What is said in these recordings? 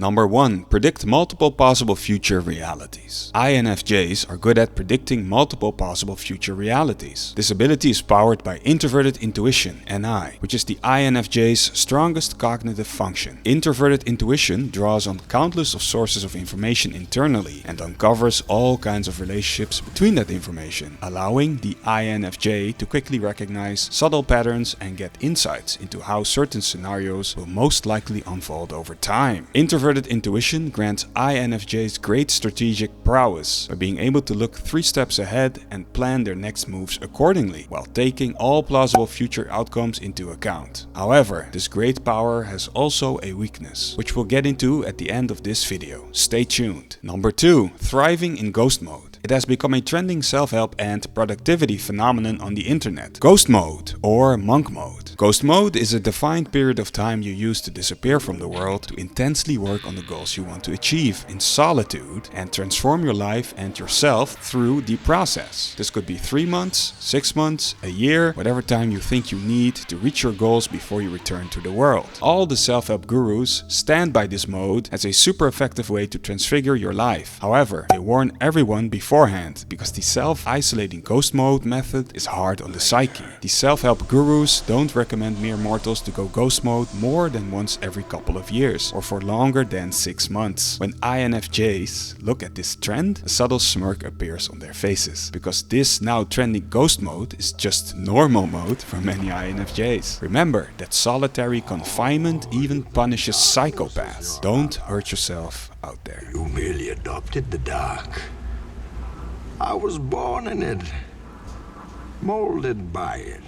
Number 1. Predict multiple possible future realities. INFJs are good at predicting multiple possible future realities. This ability is powered by introverted intuition, NI, which is the INFJ's strongest cognitive function. Introverted intuition draws on countless of sources of information internally and uncovers all kinds of relationships between that information, allowing the INFJ to quickly recognize subtle patterns and get insights into how certain scenarios will most likely unfold over time. Introverted intuition grants INFJs great strategic prowess by being able to look 3 steps ahead and plan their next moves accordingly, while taking all plausible future outcomes into account. However, this great power has also a weakness, which we'll get into at the end of this video. Stay tuned. Number 2. Thriving in ghost mode. It has become a trending self-help and productivity phenomenon on the internet. Ghost mode or monk mode. Ghost mode is a defined period of time you use to disappear from the world to intensely work on the goals you want to achieve in solitude and transform your life and yourself through the process. This could be 3 months, 6 months, a year, whatever time you think you need to reach your goals before you return to the world. All the self-help gurus stand by this mode as a super effective way to transfigure your life. However, they warn everyone beforehand because the self-isolating ghost mode method is hard on the psyche. The self-help gurus don't recommend mere mortals to go ghost mode more than once every couple of years or for longer than 6 months. When INFJs look at this trend, a subtle smirk appears on their faces because this now trending ghost mode is just normal mode for many INFJs. Remember that solitary confinement even punishes psychopaths. Don't hurt yourself out there. You merely adopted the dark. I was born in it, molded by it.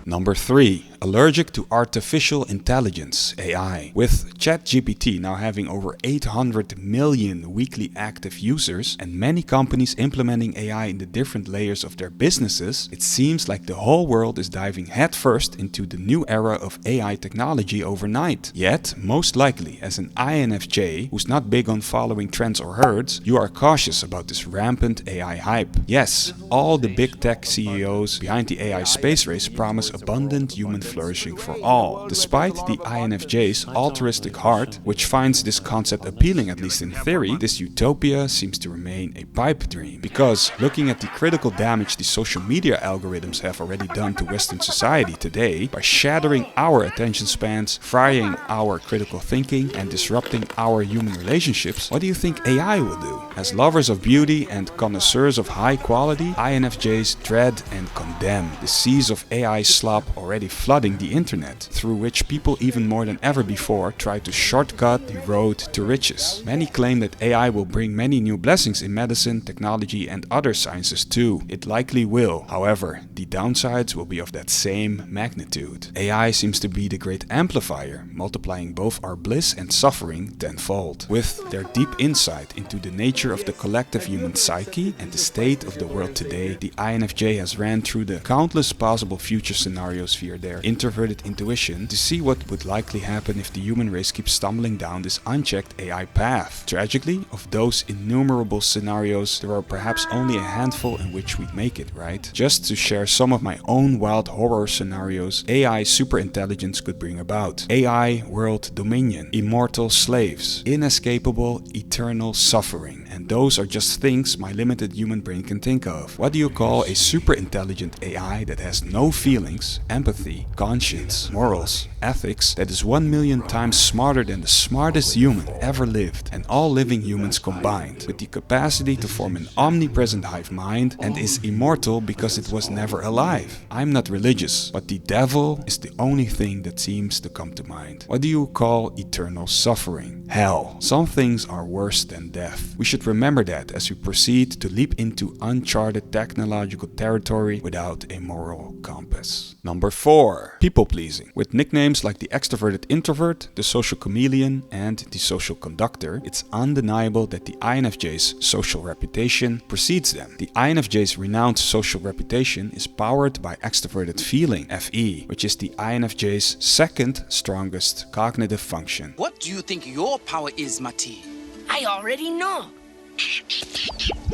Number 3. Allergic to artificial intelligence, AI. With ChatGPT now having over 800 million weekly active users and many companies implementing AI in the different layers of their businesses, it seems like the whole world is diving headfirst into the new era of AI technology overnight. Yet, most likely as an INFJ who's not big on following trends or herds, you are cautious about this rampant AI hype. Yes, all the big tech CEOs behind the AI space race promise abundant human flourishing for all, despite the INFJ's altruistic heart, which finds this concept appealing at least in theory. This utopia seems to remain a pipe dream, because looking at the critical damage the social media algorithms have already done to Western society today by shattering our attention spans, frying our critical thinking and disrupting our human relationships, what do you think AI will do? As lovers of beauty and connoisseurs of high quality, INFJs dread and condemn the seas of AI slop already flooding the internet, through which people even more than ever before try to shortcut the road to riches. Many claim that AI will bring many new blessings in medicine, technology and other sciences too. It likely will. However, the downsides will be of that same magnitude. AI seems to be the great amplifier, multiplying both our bliss and suffering tenfold. With their deep insight into the nature of the collective human psyche and the state of the world today, the INFJ has ran through the countless possible future scenarios via their introverted intuition to see what would likely happen if the human race keeps stumbling down this unchecked AI path. Tragically, of those innumerable scenarios, there are perhaps only a handful in which we'd make it, right? Just to share some of my own wild horror scenarios AI superintelligence could bring about. AI world dominion, immortal slaves, inescapable eternal suffering. And those are just things my limited human brain can think of. What do you call a super intelligent AI that has no feelings, empathy, conscience, morals, ethics, that is 1 million times smarter than the smartest human ever lived, and all living humans combined, with the capacity to form an omnipresent hive mind, and is immortal because it was never alive? I'm not religious, but the devil is the only thing that seems to come to mind. What do you call eternal suffering? Hell. Some things are worse than death. We should remember that as we proceed to leap into uncharted technological territory without a moral compass. Number 4. People pleasing. With nicknames like the extroverted introvert, the social chameleon and the social conductor, it's undeniable that the INFJ's social reputation precedes them. The INFJ's renowned social reputation is powered by extroverted feeling, FE, which is the INFJ's second strongest cognitive function. What do you think your power is, Mati? I already know.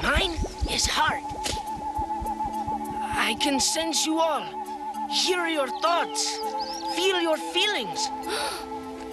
Mine is heart. I can sense you all, hear your thoughts, feel your feelings.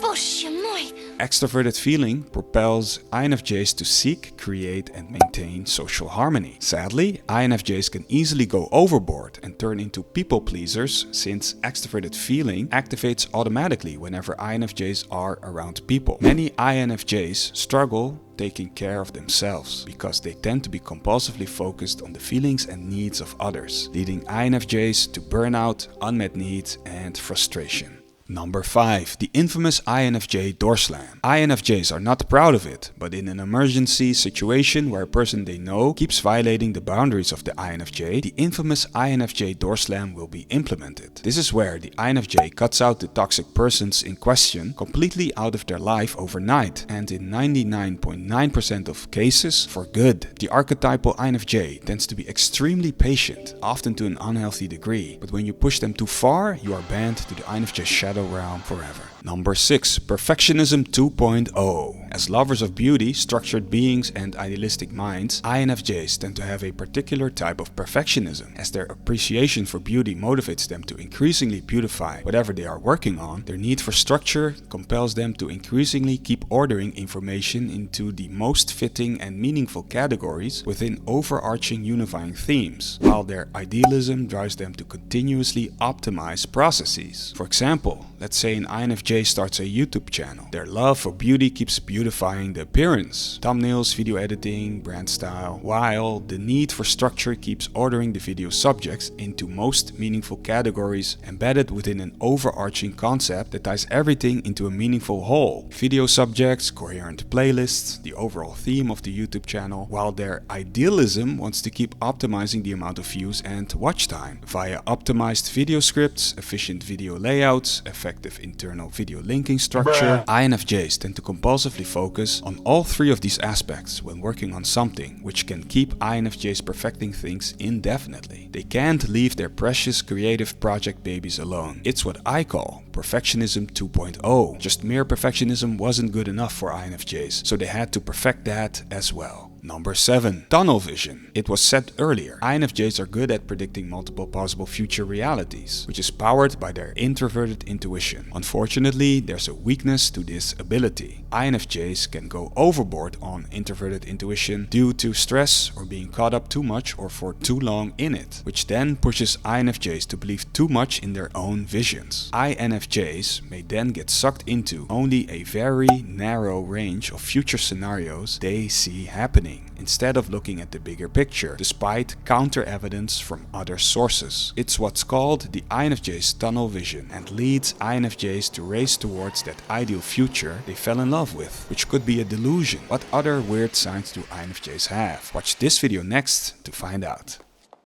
Bože můj. Extroverted feeling propels INFJs to seek, create and maintain social harmony. Sadly, INFJs can easily go overboard and turn into people pleasers since extroverted feeling activates automatically whenever INFJs are around people. Many INFJs struggle taking care of themselves because they tend to be compulsively focused on the feelings and needs of others, leading INFJs to burnout, unmet needs and frustration. Number 5. The infamous INFJ door slam. INFJs are not proud of it, but in an emergency situation where a person they know keeps violating the boundaries of the INFJ, the infamous INFJ door slam will be implemented. This is where the INFJ cuts out the toxic persons in question completely out of their life overnight, and in 99.9% of cases for good. The archetypal INFJ tends to be extremely patient, often to an unhealthy degree, but when you push them too far, you are banned to the INFJ shadow realm forever. Number 6. Perfectionism 2.0. As lovers of beauty, structured beings and idealistic minds, INFJs tend to have a particular type of perfectionism. As their appreciation for beauty motivates them to increasingly beautify whatever they are working on, their need for structure compels them to increasingly keep ordering information into the most fitting and meaningful categories within overarching unifying themes, while their idealism drives them to continuously optimize processes. For example, let's say an INFJ starts a YouTube channel. Their love for beauty keeps beautifying the appearance, thumbnails, video editing, brand style, while the need for structure keeps ordering the video subjects into most meaningful categories embedded within an overarching concept that ties everything into a meaningful whole. Video subjects, coherent playlists, the overall theme of the YouTube channel, while their idealism wants to keep optimizing the amount of views and watch time via optimized video scripts, efficient video layouts, effective internal video linking structure. INFJs tend to compulsively focus on all three of these aspects when working on something, which can keep INFJs perfecting things indefinitely. They can't leave their precious creative project babies alone. It's what I call Perfectionism 2.0. Just mere perfectionism wasn't good enough for INFJs, so they had to perfect that as well. Number 7. Tunnel vision. It was said earlier, INFJs are good at predicting multiple possible future realities, which is powered by their introverted intuition. Unfortunately, there's a weakness to this ability. INFJs can go overboard on introverted intuition due to stress or being caught up too much or for too long in it, which then pushes INFJs to believe too much in their own visions. INFJs may then get sucked into only a very narrow range of future scenarios they see happening, instead of looking at the bigger picture, despite counter-evidence from other sources. It's what's called the INFJ's tunnel vision, and leads INFJs to race towards that ideal future they fell in love with, which could be a delusion. What other weird signs do INFJs have? Watch this video next to find out.